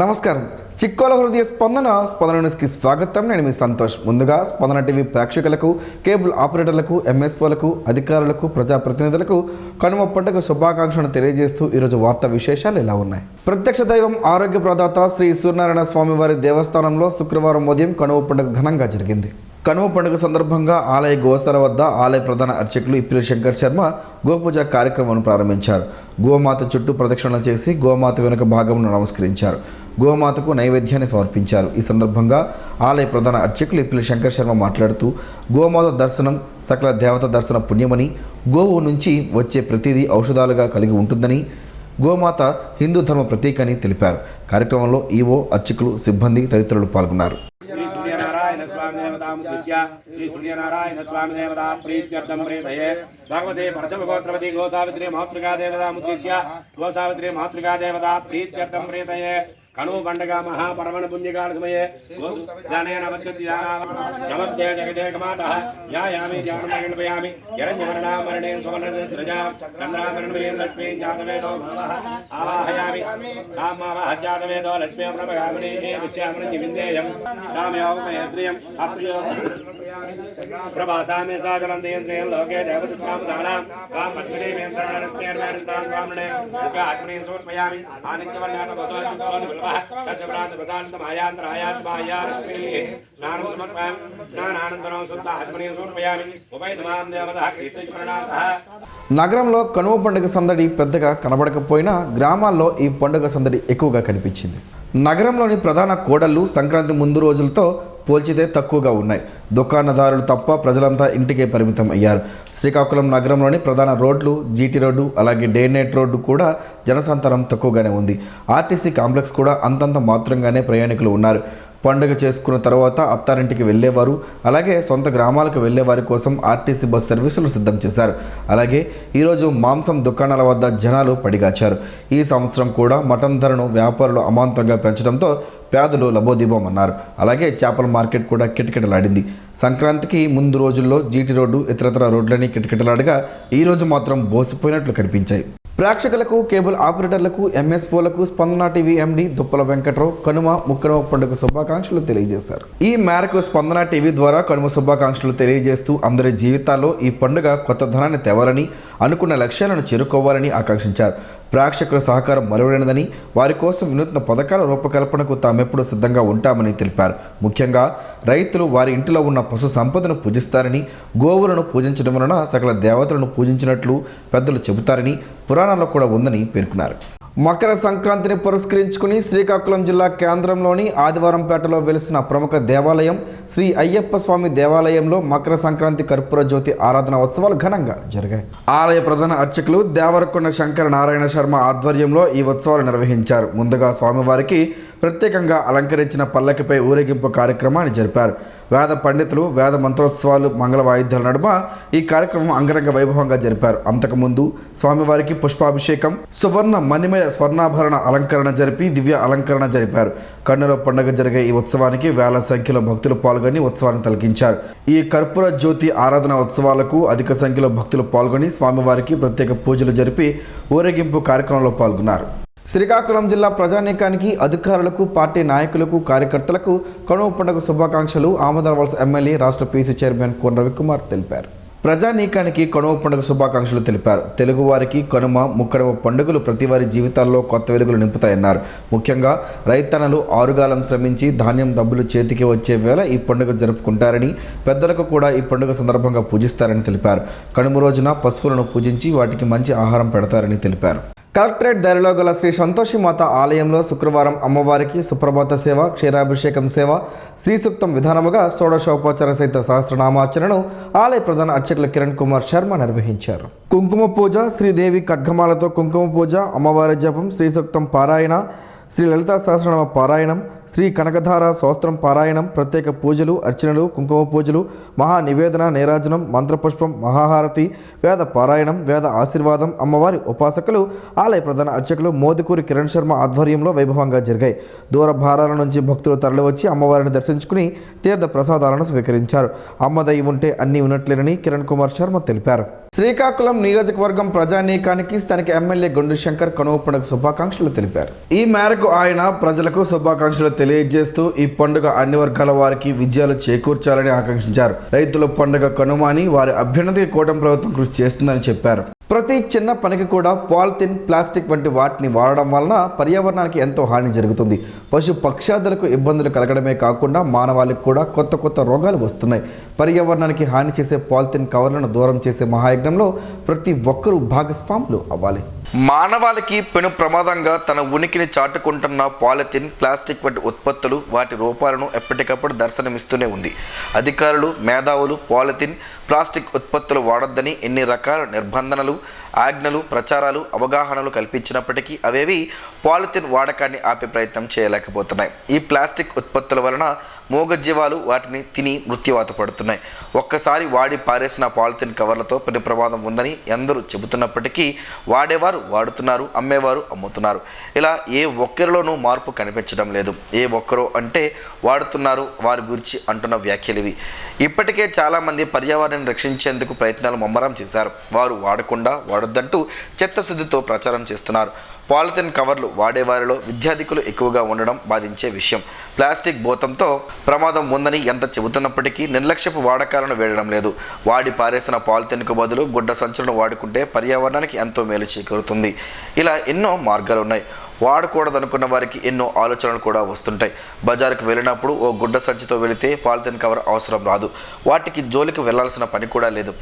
నమస్కారం. చిక్కోల హృదయ స్పందన న్యూస్కి స్వాగతం. నేను మీ సంతోష్. ముందుగా స్పందన టీవీ ప్రేక్షకులకు, కేబుల్ ఆపరేటర్లకు, ఎంఎస్ఓలకు, అధికారులకు, ప్రజాప్రతినిధులకు కనుమ పండుగ శుభాకాంక్షలను తెలియజేస్తూ ఈరోజు వార్తా విశేషాలు ఇలా ఉన్నాయి. ప్రత్యక్ష దైవం ఆరోగ్య ప్రదాత శ్రీ సూర్యనారాయణ స్వామివారి దేవస్థానంలో శుక్రవారం ఉదయం కనుమ పండుగ ఘనంగా జరిగింది. కనుమ పండుగ సందర్భంగా ఆలయ గోశాల వద్ద ఆలయ ప్రధాన అర్చకులు ఇప్పిలి శంకర్ శర్మ గోపూజ కార్యక్రమాన్ని ప్రారంభించారు. గోమాత చుట్టూ ప్రదక్షిణలు చేసి గోమాత వెనుక భాగంలో నమస్కరించారు. గోమాతకు నైవేద్యాన్ని సమర్పించారు. ఈ సందర్భంగా ఆలయ ప్రధాన అర్చకులు ఇప్పిలి శంకర్ శర్మ మాట్లాడుతూ గోమాత దర్శనం సకల దేవత దర్శన పుణ్యమని, గోవు నుంచి వచ్చే ప్రతిదీ ఔషధాలుగా కలిగి ఉంటుందని, గోమాత హిందూ ధర్మ ప్రతీక అని తెలిపారు. కార్యక్రమంలో ఈవో, అర్చకులు, సిబ్బంది తదితరులు పాల్గొన్నారు. श्री सूर्यनारायण स्वामी देवता प्रीत्यर्थम प्रेतये भगवते परशुगोत्रवती गोसावित्री मातृका देवता मुद्दिश्य गोसावित्री मातृका देवता प्रीत्यर्थम प्रेतये कनु पंडगा महापर्वण पुण्यकाल समये दानेन वच्चति नमस्ते जगते कमातः यायामि ध्यानमग्नपयामि यरण्यवर्णामरणे सुवर्णसृजा चन्द्रामरणमेन लक्ष्मी जातवेदो आवाहयामि कामावह जातवेदो लक्ष्मी प्रभगामिनी विश्यामृतिविन्देयं कामयोगमय श्रियं अप्रियो प्रभासामे सागरन्देन श्रियं लोके देवदुष्कामदानां कामपद्मने मे शरणरश्मेर्वैरन्तां कामणे आत्मने समर्पयामि आनित्यवर्णात् तस्यप्रान्त प्रसान्त मायान्तर आयात मायालक्ष्मी स्नानं समर्पयामि स्नानानन्तरं शुद्ध आत्मने समर्पयामि उपैतमां देवतः कृष्णप्रणनाथः. నగరంలో కనుమ పండుగ సందడి పెద్దగా కనబడకపోయినా గ్రామాల్లో ఈ పండుగ సందడి ఎక్కువగా కనిపించింది. నగరంలోని ప్రధాన కూడళ్లు సంక్రాంతి ముందు రోజులతో పోల్చితే తక్కువగా ఉన్నాయి. దుకాణదారులు తప్ప ప్రజలంతా ఇంటికే పరిమితం అయ్యారు. శ్రీకాకుళం నగరంలోని ప్రధాన రోడ్లు, జీటీ రోడ్డు, అలాగే డే నైట్ రోడ్డు కూడా జనసంతానం తక్కువగానే ఉంది. ఆర్టీసీ కాంప్లెక్స్ కూడా అంతంత మాత్రంగానే ప్రయాణికులు ఉన్నారు. పండుగ చేసుకున్న తర్వాత అత్తారింటికి వెళ్ళేవారు, అలాగే సొంత గ్రామాలకు వెళ్ళేవారి కోసం ఆర్టీసీ బస్ సర్వీసులు సిద్ధం చేశారు. అలాగే ఈరోజు మాంసం దుకాణాల వద్ద జనాలు పడిగాచారు. ఈ సంవత్సరం కూడా మటన్ ధరను వ్యాపారులు అమాంతంగా పెంచడంతో పేదలు లబోదీపమన్నారు. అలాగే చేపల మార్కెట్ కూడా కిటకిటలాడింది. సంక్రాంతికి ముందు రోజుల్లో జీటీ రోడ్డు, ఇతరతర రోడ్లని కిటకిటలాడగా ఈరోజు మాత్రం బోసిపోయినట్లు కనిపించాయి. ప్రేక్షకులకు, కేబుల్ ఆపరేటర్లకు, ఎంఎస్ఓలకు స్పందన టీవీ ఎండి దుప్పల వెంకట్రావు కనుమ ముక్కనుమ పండుగ శుభాకాంక్షలు తెలియజేశారు. ఈ మేరకు స్పందన టీవీ ద్వారా కనుమ శుభాకాంక్షలు తెలియజేస్తూ అందరి జీవితాల్లో ఈ పండుగ కొత్త ధనాన్ని తేవాలని, అనుకున్న లక్ష్యాలను చేరుకోవాలని ఆకాంక్షించారు. ప్రేక్షకుల సహకారం మరువైనదని, వారి కోసం వినూత్న పథకాల రూపకల్పనకు తామెప్పుడు సిద్ధంగా ఉంటామని తెలిపారు. ముఖ్యంగా రైతులు వారి ఇంటిలో ఉన్న పశు సంపదను పూజిస్తారని, గోవులను పూజించడం వలన సకల దేవతలను పూజించినట్లు పెద్దలు చెబుతారని పురాణాల్లో కూడా ఉందని పేర్కొన్నారు. మకర సంక్రాంతిని పురస్కరించుకుని శ్రీకాకుళం జిల్లా కేంద్రంలోని ఆదివారంపేటలో వెలిసిన ప్రముఖ దేవాలయం శ్రీ అయ్యప్ప స్వామి దేవాలయంలో మకర సంక్రాంతి కర్పూర జ్యోతి ఆరాధన ఉత్సవాలు ఘనంగా జరిగాయి. ఆలయ ప్రధాన అర్చకులు దేవరకొండ శంకర నారాయణ శర్మ ఆధ్వర్యంలో ఈ ఉత్సవాలు నిర్వహించారు. ముందుగా స్వామివారికి ప్రత్యేకంగా అలంకరించిన పల్లకిపై ఊరేగింపు కార్యక్రమాన్ని జరిపారు. వేద పండితులు, వేద మంత్రోత్సవాలు, మంగళ వాయిద్యాల నడుమ ఈ కార్యక్రమం అంగరంగ వైభవంగా జరిపారు. అంతకుముందు స్వామివారికి పుష్పాభిషేకం, సువర్ణ మణిమయ స్వర్ణాభరణ అలంకరణ జరిపి దివ్య అలంకరణ జరిపారు. కన్నుల పండుగ జరిగే ఈ ఉత్సవానికి వేల సంఖ్యలో భక్తులు పాల్గొని ఉత్సవాన్ని తిలకించారు. ఈ కర్పూర జ్యోతి ఆరాధన ఉత్సవాలకు అధిక సంఖ్యలో భక్తులు పాల్గొని స్వామివారికి ప్రత్యేక పూజలు జరిపి ఊరేగింపు కార్యక్రమంలో పాల్గొన్నారు. శ్రీకాకుళం జిల్లా ప్రజానీకానికి, అధికారులకు, పార్టీ నాయకులకు, కార్యకర్తలకు కనుమ పండుగ శుభాకాంక్షలు ఆమదాలవలస ఎమ్మెల్యే, రాష్ట్ర పీసీ చైర్మన్ కోన రవికుమార్ తెలిపారు. ప్రజానీకానికి కనుమ పండుగ శుభాకాంక్షలు తెలిపారు. తెలుగువారికి కనుమ, ముక్కనుమ పండుగలు ప్రతి వారి జీవితాల్లో కొత్త వెలుగులు నింపుతాయన్నారు. ముఖ్యంగా రైతన్నలు ఆరుగాలం శ్రమించి ధాన్యం డబ్బులు చేతికి వచ్చే వేళ ఈ పండుగ జరుపుకుంటారని, పెద్దలకు కూడా ఈ పండుగ సందర్భంగా పూజిస్తారని తెలిపారు. కనుమ రోజున పశువులను పూజించి వాటికి మంచి ఆహారం పెడతారని తెలిపారు. కలెక్టరేట్ దారిలో గల శ్రీ సంతోషిమాత ఆలయంలో శుక్రవారం అమ్మవారికి సుప్రభాత సేవ, క్షీరాభిషేకం సేవ, శ్రీ సూక్తం విధానముగా షోడశోపచార సహిత సహస్రనామార్చనను ఆలయ ప్రధాన అర్చకులు కిరణ్ కుమార్ శర్మ నిర్వహించారు. కుంకుమ పూజ, శ్రీదేవి ఖడ్గమాలతో కుంకుమ పూజ, అమ్మవారి జపం, శ్రీ సూక్తం పారాయణ, శ్రీ లలితా సహస్రనామ పారాయణం, శ్రీ కనకధార స్తోత్రం పారాయణం, ప్రత్యేక పూజలు, అర్చనలు, కుంకుమ పూజలు, మహా నివేదన, నీరాజనం, మంత్రపుష్పం, మహాహారతి, వేద పారాయణం, వేద ఆశీర్వాదం, అమ్మవారి ఉపాసకులు, ఆలయ ప్రధాన అర్చకులు మోదుకూరి కిరణ్ శర్మ ఆధ్వర్యంలో వైభవంగా జరిగాయి. దూర భారాల నుంచి భక్తులు తరలివచ్చి అమ్మవారిని దర్శించుకుని తీర్థ ప్రసాదాలను స్వీకరించారు. అమ్మదయ్య ఉంటే అన్నీ ఉన్నట్లేనని కిరణ్ కుమార్ శర్మ తెలిపారు. శ్రీకాకుళం నియోజకవర్గం ప్రజానీకానికి స్థానిక ఎమ్మెల్యే గుండు శంకర్ కనుమ పండుగ శుభాకాంక్షలు తెలిపారు. ఈ మేరకు ఆయన ప్రజలకు శుభాకాంక్షలు తెలియజేస్తూ ఈ పండుగ అన్ని వర్గాల వారికి విజయాలు చేకూర్చాలని ఆకాంక్షించారు. రైతుల పండుగ కనుమ అని వారి అభ్యున్నతికి కూటమి ప్రభుత్వం కృషి చేస్తుందని చెప్పారు. ప్రతి చిన్న పనికి కూడా పాలిథిన్, ప్లాస్టిక్ వంటి వాటిని వాడడం వలన పర్యావరణానికి ఎంతో హాని జరుగుతుంది. పశు పక్షాదులకు ఇబ్బందులు కలగడమే కాకుండా మానవాళికి కూడా కొత్త కొత్త రోగాలు వస్తున్నాయి. పర్యావరణానికి హాని చేసే పాలిథిన్ కవర్లను దూరం చేసే మహాయజ్ఞంలో ప్రతి ఒక్కరూ భాగస్వాములు అవ్వాలి. మానవాళికి పెను ప్రమాదంగా తన ఉనికిని చాటుకుంటున్న పాలిథిన్, ప్లాస్టిక్ వంటి ఉత్పత్తులు, వాటి రూపాలను ఎప్పటికప్పుడు దర్శనమిస్తూనే ఉంది. అధికారులు, మేధావులు పాలిథిన్, ప్లాస్టిక్ ఉత్పత్తులు వాడొద్దని ఎన్ని రకాల నిర్బంధనలు, ఆజ్ఞలు, ప్రచారాలు, అవగాహనలు కల్పించినప్పటికీ అవేవి పాలిథిన్ వాడకాన్ని ఆపే ప్రయత్నం చేయలేకపోతున్నాయి. ఈ ప్లాస్టిక్ ఉత్పత్తుల వలన మూగజీవాలు వాటిని తిని మృత్యువాత పడుతున్నాయి. ఒక్కసారి వాడి పారేసిన పాలిథిన్ కవర్లతో పెను ప్రమాదం ఉందని ఎందరూ చెబుతున్నప్పటికీ వాడేవారు వాడుతున్నారు, అమ్మేవారు అమ్ముతున్నారు. ఇలా ఏ ఒక్కరిలోనూ మార్పు కనిపించడం లేదు. ఏ ఒక్కరో అంటే వాడుతున్నారు వారి గురించి అంటున్న వ్యాఖ్యలు ఇవి. ఇప్పటికే చాలామంది పర్యావరణాన్ని రక్షించేందుకు ప్రయత్నాలు ముమ్మరం చేశారు. వారు వాడకుండా వాడొద్దంటూ చిత్తశుద్ధితో ప్రచారం చేస్తున్నారు. పాలిథిన్ కవర్లు వాడేవారిలో విద్యార్థికులు ఎక్కువగా ఉండడం బాధించే విషయం. ప్లాస్టిక్ భూతంతో ప్రమాదం ఉందని ఎంత చెబుతున్నప్పటికీ నిర్లక్ష్యపు వాడకాలను వేయడం లేదు. వాడి పారేసిన పాలిథిన్కు బదులు గుడ్డ సంచులను వాడుకుంటే పర్యావరణానికి ఎంతో మేలు చేకూరుతుంది. ఇలా ఎన్నో మార్గాలు ఉన్నాయి. వాడకూడదనుకున్న వారికి ఎన్నో ఆలోచనలు కూడా వస్తుంటాయి. బజారుకు వెళ్ళినప్పుడు ఓ గుడ్డ సంచితో వెళితే పాలిథిన్ కవర్ అవసరం రాదు. వాటికి జోలికి వెళ్లాల్సిన పని కూడా లేదు.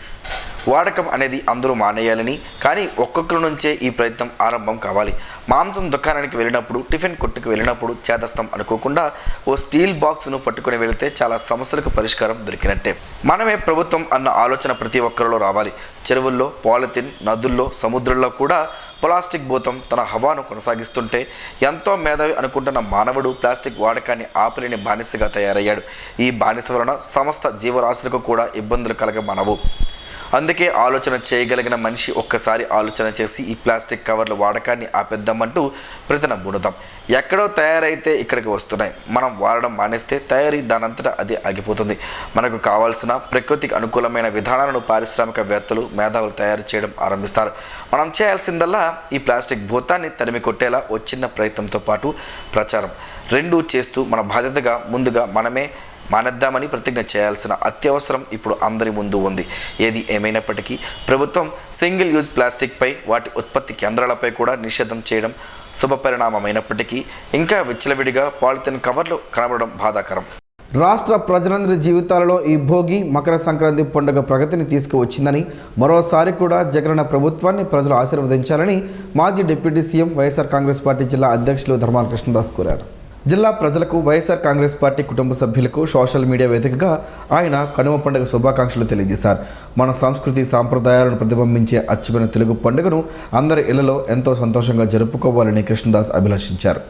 వాడకం అనేది అందరూ మానేయాలని, కానీ ఒక్కొక్కరి నుంచే ఈ ప్రయత్నం ఆరంభం కావాలి. మాంసం దుకాణానికి వెళ్ళినప్పుడు, టిఫిన్ కొట్టుకు వెళ్ళినప్పుడు చేదస్తం అనుకోకుండా ఓ స్టీల్ బాక్స్ను పట్టుకుని వెళితే చాలా సమస్యలకు పరిష్కారం దొరికినట్టే. మనమే ప్రభుత్వం అన్న ఆలోచన ప్రతి ఒక్కరిలో రావాలి. చెరువుల్లో పాలిథిన్, నదుల్లో, సముద్రంలో కూడా ప్లాస్టిక్ భూతం తన హవాను కొనసాగిస్తుంటే ఎంతో మేధావి అనుకుంటున్న మానవుడు ప్లాస్టిక్ వాడకాన్ని ఆపలేని బానిసగా తయారయ్యాడు. ఈ బానిస వలన సమస్త జీవరాశులకు కూడా ఇబ్బందులు కలగమనవు. అందుకే ఆలోచన చేయగలిగిన మనిషి ఒక్కసారి ఆలోచన చేసి ఈ ప్లాస్టిక్ కవర్ల వాడకాన్ని ఆపేద్దామంటూ ప్రతినబూనుదాం. ఎక్కడో తయారైతే ఇక్కడికి వస్తున్నాయి. మనం వాడడం మానేస్తే తయారీ దానంతటా అది ఆగిపోతుంది. మనకు కావాల్సిన ప్రకృతికి అనుకూలమైన విధానాలను పారిశ్రామికవేత్తలు, మేధావులు తయారు చేయడం ఆరంభిస్తారు. మనం చేయాల్సిందల్లా ఈ ప్లాస్టిక్ భూతాన్ని తరిమి కొట్టేలా ఓ చిన్న ప్రయత్నంతో పాటు ప్రచారం రెండూ చేస్తూ మన బాధ్యతగా ముందుగా మనమే మానేద్దామని ప్రతిజ్ఞ చేయాల్సిన అత్యవసరం ఇప్పుడు అందరి ముందు ఉంది. ఏది ఏమైనప్పటికీ ప్రభుత్వం సింగిల్ యూజ్ ప్లాస్టిక్పై, వాటి ఉత్పత్తి కేంద్రాలపై కూడా నిషేధం చేయడం శుభపరిణామమైనప్పటికీ ఇంకా విచ్చలవిడిగా పాలిథిన్ కవర్లు కనబడడం బాధాకరం. రాష్ట్ర ప్రజలందరి జీవితాలలో ఈ భోగి, మకర సంక్రాంతి పండుగ ప్రగతిని తీసుకువచ్చిందని, మరోసారి కూడా జగనన్న ప్రభుత్వాన్ని ప్రజలు ఆశీర్వదించాలని మాజీ deputy CM YSR Congress party జిల్లా అధ్యక్షులు ధర్మాన కృష్ణదాస్ కోరారు. జిల్లా ప్రజలకు, వైఎస్ఆర్ కాంగ్రెస్ పార్టీ కుటుంబ సభ్యులకు సోషల్ మీడియా వేదికగా ఆయన కనుమ పండుగ శుభాకాంక్షలు తెలియజేశారు. మన సంస్కృతి సాంప్రదాయాలను ప్రతిబింబించే అచ్చమైన తెలుగు పండుగను అందరి ఇళ్లలో ఎంతో సంతోషంగా జరుపుకోవాలని కృష్ణదాస్ అభిలషించారు.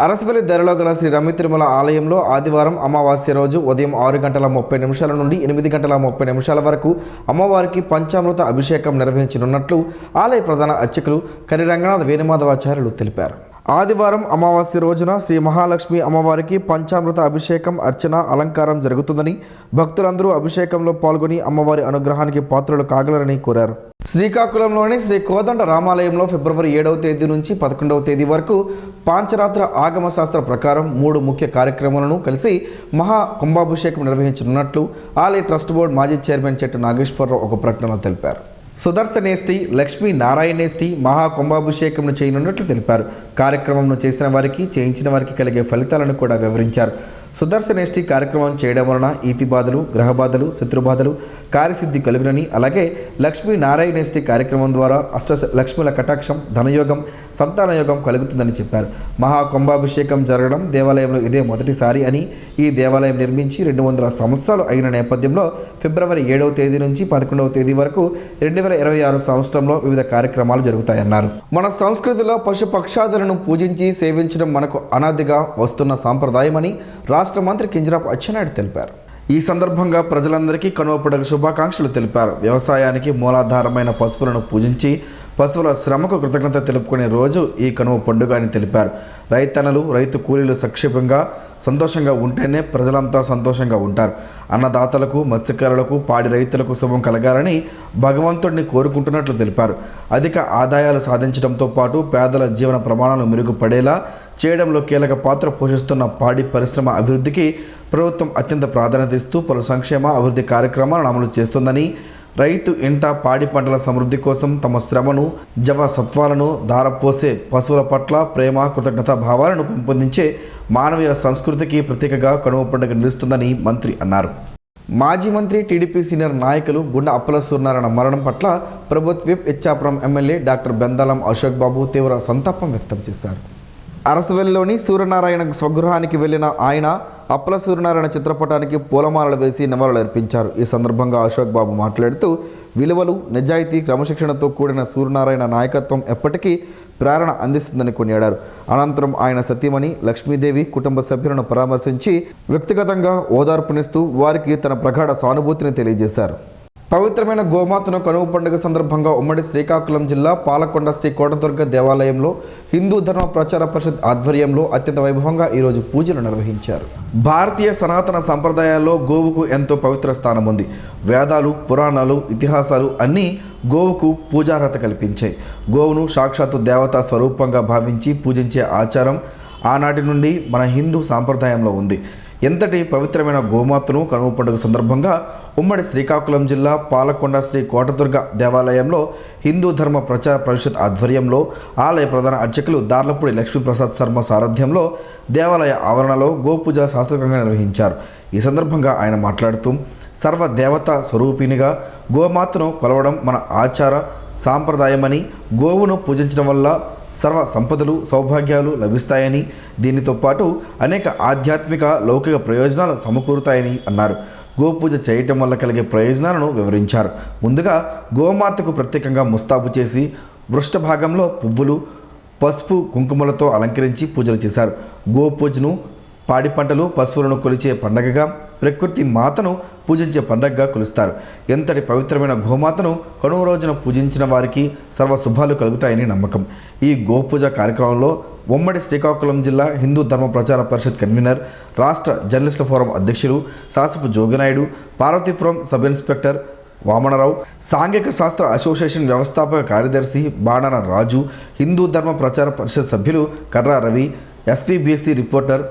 అరసవల్లి ధరలో గల శ్రీ రమ్య తిరుమల ఆలయంలో ఆదివారం అమావాస్య రోజు ఉదయం 6:30 నుండి 8:30 వరకు అమ్మవారికి పంచామృత అభిషేకం నిర్వహించనున్నట్లు ఆలయ ప్రధాన అర్చకులు కరి రంగనాథ్ వేణుమాధవాచార్యులు తెలిపారు. ఆదివారం అమావాస్య రోజున శ్రీ మహాలక్ష్మి అమ్మవారికి పంచామృత అభిషేకం, అర్చన, అలంకారం జరుగుతుందని, భక్తులందరూ అభిషేకంలో పాల్గొని అమ్మవారి అనుగ్రహానికి పాత్రలు కాగలరని కోరారు. శ్రీకాకుళంలోని శ్రీ కోదండ రామాలయంలో ఫిబ్రవరి 7వ తేదీ నుంచి 11వ తేదీ వరకు పాంచరాత్ర ఆగమ శాస్త్ర ప్రకారం 3 ముఖ్య కార్యక్రమాలను కలిసి మహా కుంభాభిషేకం నిర్వహించనున్నట్లు ఆలయ ట్రస్ట్ బోర్డు మాజీ చైర్మన్ చెట్టు నాగేశ్వరరావు ఒక ప్రకటనలో తెలిపారు. సుదర్శనేష్టి, లక్ష్మీ నారాయణేష్టి మహా కుంభాభిషేకంను చేయనున్నట్లు తెలిపారు. కార్యక్రమంను చేసిన వారికి, చేయించిన వారికి కలిగే ఫలితాలను కూడా వివరించారు. సుదర్శనేష్టి కార్యక్రమం చేయడం వలన ఈతి బాధలు, గ్రహ బాధలు, శత్రుబాధలు కార్యసిద్ధి కలుగునని, అలాగే లక్ష్మీ నారాయణేష్టి కార్యక్రమం ద్వారా లక్ష్మీల కటాక్షం, ధనయోగం, సంతానయోగం కలుగుతుందని చెప్పారు. మహాకుంభాభిషేకం జరగడం దేవాలయంలో ఇదే మొదటిసారి అని, ఈ దేవాలయం నిర్మించి 200 సంవత్సరాలు అయిన నేపథ్యంలో ఫిబ్రవరి 7వ తేదీ నుంచి 11వ తేదీ వరకు 2026 సంవత్సరంలో వివిధ కార్యక్రమాలు జరుగుతాయన్నారు. మన సంస్కృతిలో పశుపక్షాదులను పూజించి సేవించడం మనకు అనాదిగా వస్తున్న సాంప్రదాయమని రాష్ట్ర మంత్రి కింజరాపు అచ్చెన్నాయుడు తెలిపారు. ఈ సందర్భంగా ప్రజలందరికీ కనుమ పండుగ శుభాకాంక్షలు తెలిపారు. వ్యవసాయానికి మూలాధారమైన పశువులను పూజించి పశువుల శ్రమకు కృతజ్ఞత తెలుపుకునే రోజు ఈ కనుమ పండుగ అని తెలిపారు. రైతన్నలు, రైతు కూలీలు సంతోషంగా ఉంటేనే ప్రజలంతా సంతోషంగా ఉంటారు. అన్నదాతలకు, మత్స్యకారులకు, పాడి రైతులకు శుభం కలగాలని భగవంతుడిని కోరుకుంటున్నట్లు తెలిపారు. అధిక ఆదాయాలు సాధించడంతో పాటు పేదల జీవన ప్రమాణాలు మెరుగుపడేలా చేయడంలో కీలక పాత్ర పోషిస్తున్న పాడి పరిశ్రమ అభివృద్ధికి ప్రభుత్వం అత్యంత ప్రాధాన్యత ఇస్తూ పలు సంక్షేమ అభివృద్ధి కార్యక్రమాలను అమలు చేస్తుందని, రైతు ఇంట పాడి పంటల సమృద్ధి కోసం తమ శ్రమను, జవసత్వాలను ధారపోసే పశువుల పట్ల ప్రేమ, కృతజ్ఞతా భావాలను పెంపొందించే మానవీయ సంస్కృతికి ప్రతీకగా కనుమ పండుగ నిలుస్తుందని మంత్రి అన్నారు. మాజీ మంత్రి, టీడీపీ సీనియర్ నాయకులు గుండా అప్పల సూర్యనారాయణ మరణం పట్ల ప్రభుత్వ whip Ichchapuram MLA doctor Bendalam Ashok Babu తీవ్ర సంతాపం వ్యక్తం చేశారు. అరసవెల్లిలోని సూర్యనారాయణ స్వగృహానికి వెళ్లిన ఆయన అప్పల సూర్యనారాయణ చిత్రపటానికి పూలమాలలు వేసి నివాళులు అర్పించారు. ఈ సందర్భంగా అశోక్ బాబు మాట్లాడుతూ విలువలు, నిజాయితీ, క్రమశిక్షణతో కూడిన సూర్యనారాయణ నాయకత్వం ఎప్పటికీ ప్రేరణ అందిస్తుందని కొనియాడారు. అనంతరం ఆయన సతీమణి లక్ష్మీదేవి కుటుంబ సభ్యులను పరామర్శించి వ్యక్తిగతంగా ఓదార్పునిస్తూ వారికి తన ప్రగాఢ సానుభూతిని తెలియజేశారు. పవిత్రమైన గోమాతను కనుమ పండుగ సందర్భంగా ఉమ్మడి శ్రీకాకుళం జిల్లా పాలకొండ శ్రీ కోటదుర్గ దేవాలయంలో హిందూ ధర్మ ప్రచార పరిషత్ ఆధ్వర్యంలో అత్యంత వైభవంగా ఈరోజు పూజలు నిర్వహించారు. భారతీయ సనాతన సంప్రదాయాల్లో గోవుకు ఎంతో పవిత్ర స్థానం ఉంది. వేదాలు, పురాణాలు, ఇతిహాసాలు అన్నీ గోవుకు పూజార్హత కల్పించాయి. గోవును సాక్షాత్తు దేవతా స్వరూపంగా భావించి పూజించే ఆచారం ఆనాటి నుండి మన హిందూ సాంప్రదాయంలో ఉంది. ఎంతటి పవిత్రమైన గోమాతను కనుమ పండుగ సందర్భంగా ఉమ్మడి శ్రీకాకుళం జిల్లా పాలకొండ శ్రీ కోటదుర్గ దేవాలయంలో హిందూ ధర్మ ప్రచార పరిషత్ ఆధ్వర్యంలో ఆలయ ప్రధాన అర్చకులు దార్లపూడి లక్ష్మీప్రసాద్ శర్మ సారథ్యంలో దేవాలయ ఆవరణలో గోపూజ శాస్త్రోక్తంగా నిర్వహించారు. ఈ సందర్భంగా ఆయన మాట్లాడుతూ సర్వదేవత స్వరూపిణిగా గోమాతను కొలవడం మన ఆచార సాంప్రదాయమని, గోవును పూజించడం వల్ల సర్వ సంపదలు, సౌభాగ్యాలు లభిస్తాయని, దీనితో పాటు అనేక ఆధ్యాత్మిక, లౌకిక ప్రయోజనాలు సమకూరుతాయని అన్నారు. గోపూజ చేయటం వల్ల కలిగే ప్రయోజనాలను వివరించారు. ముందుగా గోమాతకు ప్రత్యేకంగా ముస్తాబు చేసి పృష్ఠభాగంలో పువ్వులు, పసుపు, కుంకుమలతో అలంకరించి పూజలు చేశారు. గోపూజను పాడి పంటలు, పశువులను కొలిచే పండగగా, ప్రకృతి మాతను పూజించే పండగగా కొలుస్తారు. ఎంతటి పవిత్రమైన గోమాతను కనుమ రోజున పూజించిన వారికి సర్వ శుభాలు కలుగుతాయని నమ్మకం. ఈ గోపూజ కార్యక్రమంలో ఉమ్మడి శ్రీకాకుళం జిల్లా హిందూ ధర్మ ప్రచార పరిషత్ కన్వీనర్, రాష్ట్ర జర్నలిస్టుల ఫోరం అధ్యక్షులు సాసపు జోగినాయుడు, పార్వతీపురం సబ్ ఇన్స్పెక్టర్ వామనరావు, సాంఘిక శాస్త్ర అసోసియేషన్ వ్యవస్థాపక కార్యదర్శి బాణన రాజు, హిందూ ధర్మ ప్రచార పరిషత్ సభ్యులు కర్రా రవి, ఎస్వీబీసీ రిపోర్టర్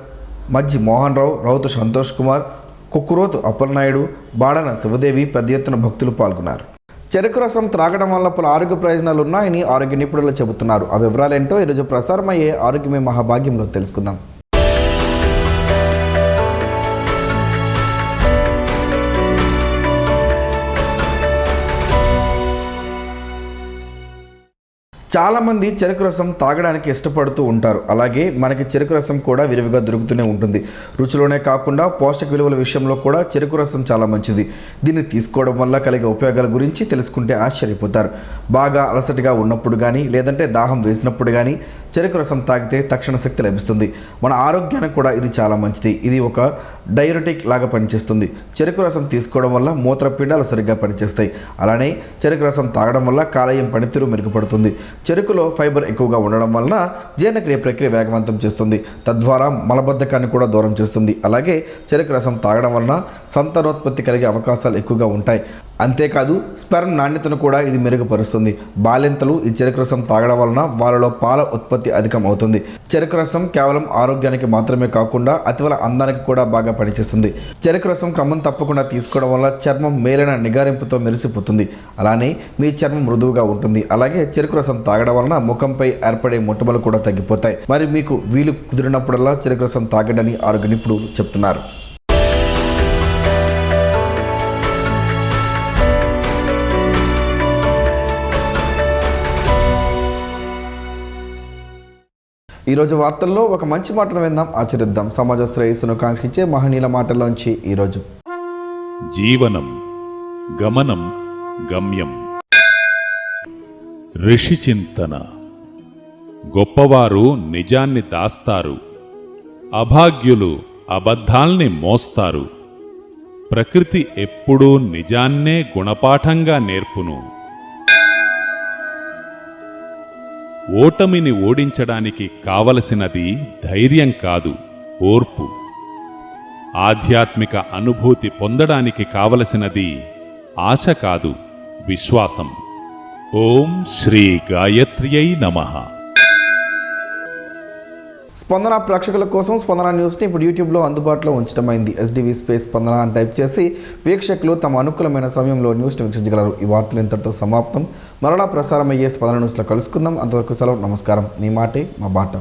మజ్జి మోహన్ రావు, రౌతు సంతోష్ కుమార్, కుక్కురోతు అప్పలనాయుడు, బాడన శివదేవి పెద్ద ఎత్తున భక్తులు పాల్గొన్నారు. చెరుకు రసం త్రాగడం వల్ల పలు ఆరోగ్య ప్రయోజనాలు ఉన్నాయని ఆరోగ్య నిపుణులు చెబుతున్నారు. ఆ వివరాలేంటో ఈరోజు ప్రసారమయ్యే ఆరోగ్యమే మహాభాగ్యంలో తెలుసుకుందాం. చాలామంది చెరుకు రసం తాగడానికి ఇష్టపడుతూ ఉంటారు. అలాగే మనకి చెరుకు రసం కూడా విరివిగా దొరుకుతూనే ఉంటుంది. రుచిలోనే కాకుండా పోషక విలువల విషయంలో కూడా చెరుకు రసం చాలా మంచిది. దీన్ని తీసుకోవడం వల్ల కలిగే ఉపయోగాల గురించి తెలుసుకుంటే ఆశ్చర్యపోతారు. బాగా అలసటగా ఉన్నప్పుడు కానీ, లేదంటే దాహం వేసినప్పుడు కానీ చెరుకు రసం తాగితే తక్షణ శక్తి లభిస్తుంది. మన ఆరోగ్యానికి కూడా ఇది చాలా మంచిది. ఇది ఒక డైరెటిక్ లాగా పనిచేస్తుంది. చెరుకు రసం తీసుకోవడం వల్ల మూత్రపిండాలు సరిగ్గా పనిచేస్తాయి. అలానే చెరుకు రసం తాగడం వల్ల కాలేయం పనితీరు మెరుగుపడుతుంది. చెరుకులో ఫైబర్ ఎక్కువగా ఉండడం వలన జీర్ణక్రియ ప్రక్రియ వేగవంతం చేస్తుంది. తద్వారా మలబద్ధకాన్ని కూడా దూరం చేస్తుంది. అలాగే చెరుకు రసం తాగడం వలన సంతానోత్పత్తి కలిగే అవకాశాలు ఎక్కువగా ఉంటాయి. అంతేకాదు స్పెర్మ్ నాణ్యతను కూడా ఇది మెరుగుపరుస్తుంది. బాలింతలు ఈ చెరుకు రసం తాగడం వలన వాళ్ళలో పాల ఉత్పత్తి అధికం అవుతుంది. చెరుకు రసం కేవలం ఆరోగ్యానికి మాత్రమే కాకుండా అతివల అందానికి కూడా బాగా పనిచేస్తుంది. చెరుకు రసం క్రమం తప్పకుండా తీసుకోవడం వల్ల చర్మం మేలైన నిగారింపుతో మెరిసిపోతుంది. అలానే మీ చర్మం మృదువుగా ఉంటుంది. అలాగే చెరుకు రసం తాగడం వలన ముఖంపై ఏర్పడే మొటిమలు కూడా తగ్గిపోతాయి. మరి మీకు వీలు కుదిరినప్పుడల్లా చెరుకు రసం తాగడని ఆరోగ్య నిపుణులు చెప్తున్నారు. ఈరోజు వార్తల్లో ఒక మంచి మాటను విందాం, ఆచరిద్దాం. సమాజ శ్రేయస్సును కాంక్షించే మహనీయుల మాటల్లోంచి ఈరోజు. జీవనం గమనం గమ్యం. ఋషి చింతన. గొప్పవారు నిజాన్ని దాస్తారు, అభాగ్యులు అబద్ధాల్ని మోస్తారు. ప్రకృతి ఎప్పుడూ నిజాన్నే గుణపాఠంగా నేర్పును. ఓటమిని ఓడించడానికి కావలసినది ధైర్యం కాదు, ఓర్పు. ఆధ్యాత్మిక అనుభూతి పొందడానికి కావలసినది ఆశ కాదు, విశ్వాసం. ఓం శ్రీ గాయత్ర్యై నమః. స్పందన ప్రేక్షకుల కోసం స్పందన న్యూస్ని ఇప్పుడు యూట్యూబ్లో అందుబాటులో ఉంచడమైంది. ఎస్డివి స్పేస్ స్పందన అని టైప్ చేసి వీక్షకులు తమ అనుకూలమైన సమయంలో న్యూస్ని వీక్షించగలరు. ఈ వార్తలు ఇంతటితో సమాప్తం. మరలా ప్రసారం అయ్యే స్పందన న్యూస్లో కలుసుకుందాం. అంతవరకు సెలవు. నమస్కారం. మీ మాటే మా బాట.